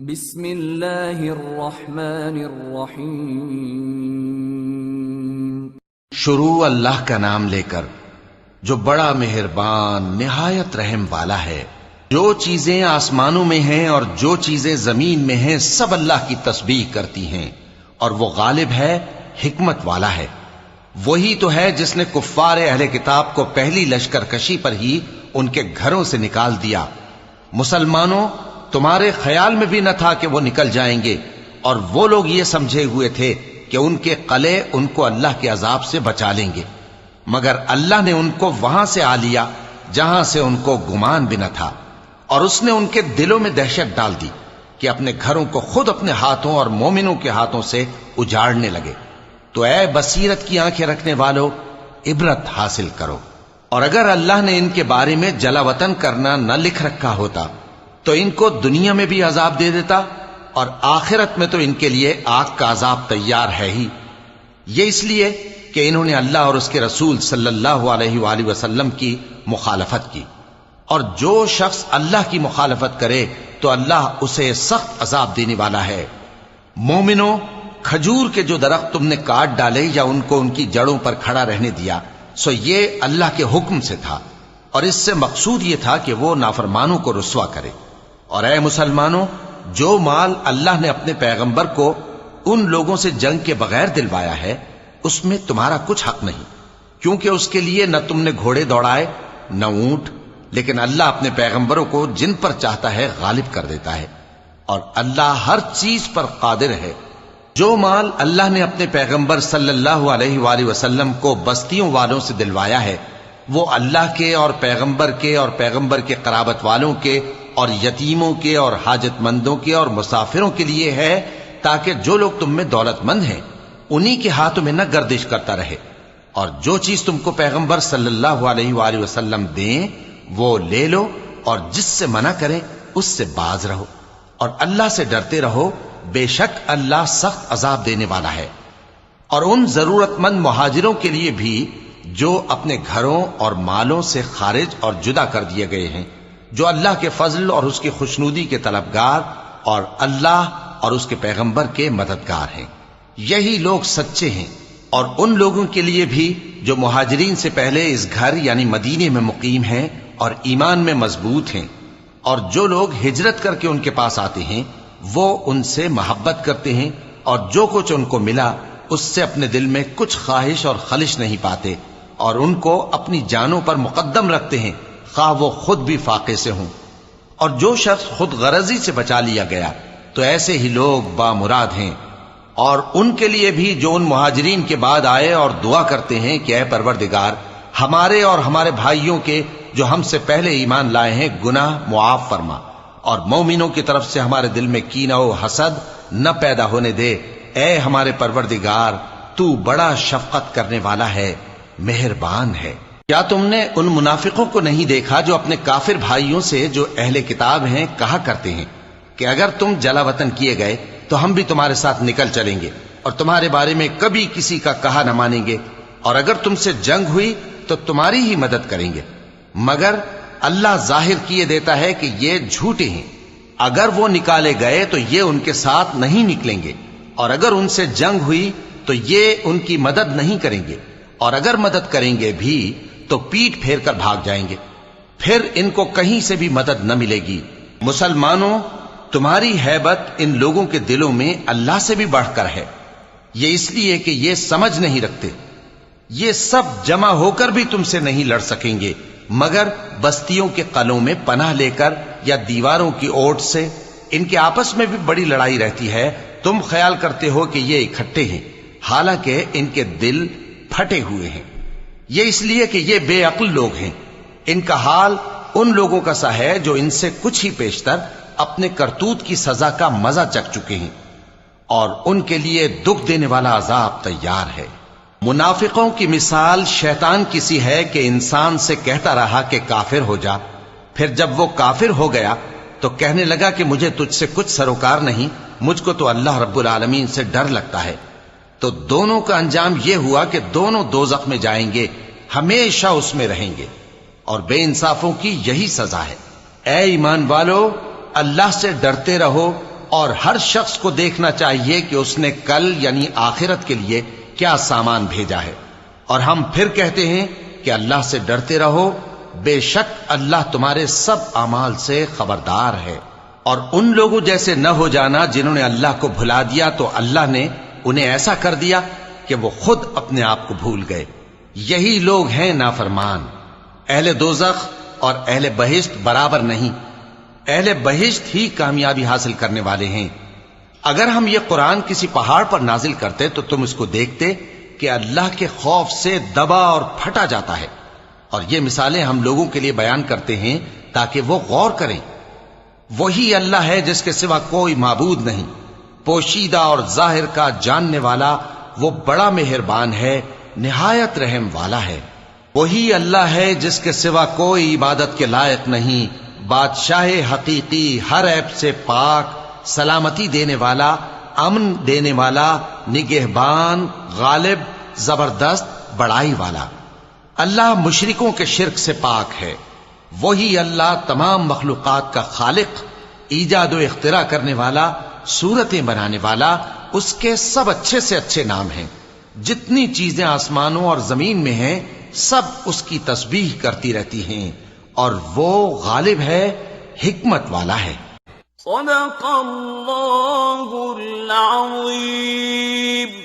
بسم اللہ الرحمن الرحیم۔ شروع اللہ کا نام لے کر جو بڑا مہربان نہایت رحم والا ہے۔ جو چیزیں آسمانوں میں ہیں اور جو چیزیں زمین میں ہیں سب اللہ کی تسبیح کرتی ہیں، اور وہ غالب ہے، حکمت والا ہے۔ وہی تو ہے جس نے کفار اہل کتاب کو پہلی لشکر کشی پر ہی ان کے گھروں سے نکال دیا۔ مسلمانوں، تمہارے خیال میں بھی نہ تھا کہ وہ نکل جائیں گے، اور وہ لوگ یہ سمجھے ہوئے تھے کہ ان کے قلعے ان کو اللہ کے عذاب سے بچا لیں گے، مگر اللہ نے ان کو وہاں سے آ لیا جہاں سے ان کو گمان بھی نہ تھا، اور اس نے ان کے دلوں میں دہشت ڈال دی کہ اپنے گھروں کو خود اپنے ہاتھوں اور مومنوں کے ہاتھوں سے اجاڑنے لگے۔ تو اے بصیرت کی آنکھیں رکھنے والو، عبرت حاصل کرو۔ اور اگر اللہ نے ان کے بارے میں جلا وطن کرنا نہ لکھ رکھا ہوتا تو ان کو دنیا میں بھی عذاب دے دیتا، اور آخرت میں تو ان کے لیے آگ کا عذاب تیار ہے ہی۔ یہ اس لیے کہ انہوں نے اللہ اور اس کے رسول صلی اللہ علیہ وآلہ وسلم کی مخالفت کی، اور جو شخص اللہ کی مخالفت کرے تو اللہ اسے سخت عذاب دینے والا ہے۔ مومنوں، کھجور کے جو درخت تم نے کاٹ ڈالے یا ان کو ان کی جڑوں پر کھڑا رہنے دیا، سو یہ اللہ کے حکم سے تھا، اور اس سے مقصود یہ تھا کہ وہ نافرمانوں کو رسوا کرے۔ اور اے مسلمانوں، جو مال اللہ نے اپنے پیغمبر کو ان لوگوں سے جنگ کے بغیر دلوایا ہے، اس میں تمہارا کچھ حق نہیں، کیونکہ اس کے لیے نہ تم نے گھوڑے دوڑائے نہ اونٹ، لیکن اللہ اپنے پیغمبروں کو جن پر چاہتا ہے غالب کر دیتا ہے، اور اللہ ہر چیز پر قادر ہے۔ جو مال اللہ نے اپنے پیغمبر صلی اللہ علیہ وآلہ وسلم کو بستیوں والوں سے دلوایا ہے، وہ اللہ کے اور پیغمبر کے قرابت والوں کے اور یتیموں کے اور حاجت مندوں کے اور مسافروں کے لیے ہے، تاکہ جو لوگ تم میں دولت مند ہیں انہی کے ہاتھوں میں نہ گردش کرتا رہے، اور جو چیز تم کو پیغمبر صلی اللہ علیہ وآلہ وسلم دیں وہ لے لو، اور جس سے منع کریں اس سے باز رہو، اور اللہ سے ڈرتے رہو، بے شک اللہ سخت عذاب دینے والا ہے۔ اور ان ضرورت مند مہاجروں کے لیے بھی جو اپنے گھروں اور مالوں سے خارج اور جدا کر دیے گئے ہیں، جو اللہ کے فضل اور اس کی خوشنودی کے طلبگار اور اللہ اور اس کے پیغمبر کے مددگار ہیں، یہی لوگ سچے ہیں۔ اور ان لوگوں کے لیے بھی جو مہاجرین سے پہلے اس گھر یعنی مدینے میں مقیم ہیں اور ایمان میں مضبوط ہیں، اور جو لوگ ہجرت کر کے ان کے پاس آتے ہیں وہ ان سے محبت کرتے ہیں، اور جو کچھ ان کو ملا اس سے اپنے دل میں کچھ خواہش اور خلش نہیں پاتے، اور ان کو اپنی جانوں پر مقدم رکھتے ہیں، خواہ وہ خود بھی فاقے سے ہوں۔ اور جو شخص خود غرضی سے بچا لیا گیا تو ایسے ہی لوگ بامراد ہیں۔ اور ان کے لیے بھی جو ان مہاجرین کے بعد آئے اور دعا کرتے ہیں کہ اے پروردگار، ہمارے اور ہمارے بھائیوں کے جو ہم سے پہلے ایمان لائے ہیں گناہ معاف فرما، اور مومنوں کی طرف سے ہمارے دل میں کینہ و حسد نہ پیدا ہونے دے۔ اے ہمارے پروردگار، تو بڑا شفقت کرنے والا ہے، مہربان ہے۔ کیا تم نے ان منافقوں کو نہیں دیکھا جو اپنے کافر بھائیوں سے جو اہل کتاب ہیں کہا کرتے ہیں کہ اگر تم جلا وطن کیے گئے تو ہم بھی تمہارے ساتھ نکل چلیں گے، اور تمہارے بارے میں کبھی کسی کا کہا نہ مانیں گے، اور اگر تم سے جنگ ہوئی تو تمہاری ہی مدد کریں گے، مگر اللہ ظاہر کیے دیتا ہے کہ یہ جھوٹے ہیں۔ اگر وہ نکالے گئے تو یہ ان کے ساتھ نہیں نکلیں گے، اور اگر ان سے جنگ ہوئی تو یہ ان کی مدد نہیں کریں گے، اور اگر مدد کریں گے بھی تو پیٹ پھیر کر بھاگ جائیں گے، پھر ان کو کہیں سے بھی مدد نہ ملے گی۔ مسلمانوں، تمہاری ہیبت ان لوگوں کے دلوں میں اللہ سے بھی بڑھ کر ہے، یہ اس لیے کہ یہ سمجھ نہیں رکھتے۔ یہ سب جمع ہو کر بھی تم سے نہیں لڑ سکیں گے، مگر بستیوں کے قلعوں میں پناہ لے کر یا دیواروں کی اوٹ سے۔ ان کے آپس میں بھی بڑی لڑائی رہتی ہے، تم خیال کرتے ہو کہ یہ اکٹھے ہیں، حالانکہ ان کے دل پھٹے ہوئے ہیں۔ یہ اس لیے کہ یہ بے عقل لوگ ہیں۔ ان کا حال ان لوگوں کا سا ہے جو ان سے کچھ ہی پیشتر اپنے کرتوت کی سزا کا مزہ چکھ چکے ہیں، اور ان کے لیے دکھ دینے والا عذاب تیار ہے۔ منافقوں کی مثال شیطان کی سی ہے کہ انسان سے کہتا رہا کہ کافر ہو جا، پھر جب وہ کافر ہو گیا تو کہنے لگا کہ مجھے تجھ سے کچھ سروکار نہیں، مجھ کو تو اللہ رب العالمین سے ڈر لگتا ہے۔ تو دونوں کا انجام یہ ہوا کہ دونوں دوزخ میں جائیں گے، ہمیشہ اس میں رہیں گے، اور بے انصافوں کی یہی سزا ہے۔ اے ایمان والو، اللہ سے ڈرتے رہو اور ہر شخص کو دیکھنا چاہیے کہ اس نے کل یعنی آخرت کے لیے کیا سامان بھیجا ہے۔ اور ہم پھر کہتے ہیں کہ اللہ سے ڈرتے رہو، بے شک اللہ تمہارے سب اعمال سے خبردار ہے۔ اور ان لوگوں جیسے نہ ہو جانا جنہوں نے اللہ کو بھلا دیا تو اللہ نے انہیں ایسا کر دیا کہ وہ خود اپنے آپ کو بھول گئے۔ یہی لوگ ہیں نافرمان۔ اہل دوزخ اور اہل بہشت برابر نہیں، اہل بہشت ہی کامیابی حاصل کرنے والے ہیں۔ اگر ہم یہ قرآن کسی پہاڑ پر نازل کرتے تو تم اس کو دیکھتے کہ اللہ کے خوف سے دبا اور پھٹا جاتا ہے۔ اور یہ مثالیں ہم لوگوں کے لیے بیان کرتے ہیں تاکہ وہ غور کریں۔ وہی اللہ ہے جس کے سوا کوئی معبود نہیں، پوشیدہ اور ظاہر کا جاننے والا، وہ بڑا مہربان ہے، نہایت رحم والا ہے۔ وہی اللہ ہے جس کے سوا کوئی عبادت کے لائق نہیں، بادشاہ حقیقی، ہر عیب سے پاک، سلامتی دینے والا، امن دینے والا، نگہبان، غالب، زبردست، بڑائی والا۔ اللہ مشرکوں کے شرک سے پاک ہے۔ وہی اللہ تمام مخلوقات کا خالق، ایجاد و اختراع کرنے والا، صورتیں بنانے والا، اس کے سب اچھے سے اچھے نام ہیں۔ جتنی چیزیں آسمانوں اور زمین میں ہیں سب اس کی تسبیح کرتی رہتی ہیں، اور وہ غالب ہے، حکمت والا ہے۔ صدق اللہ العظیم۔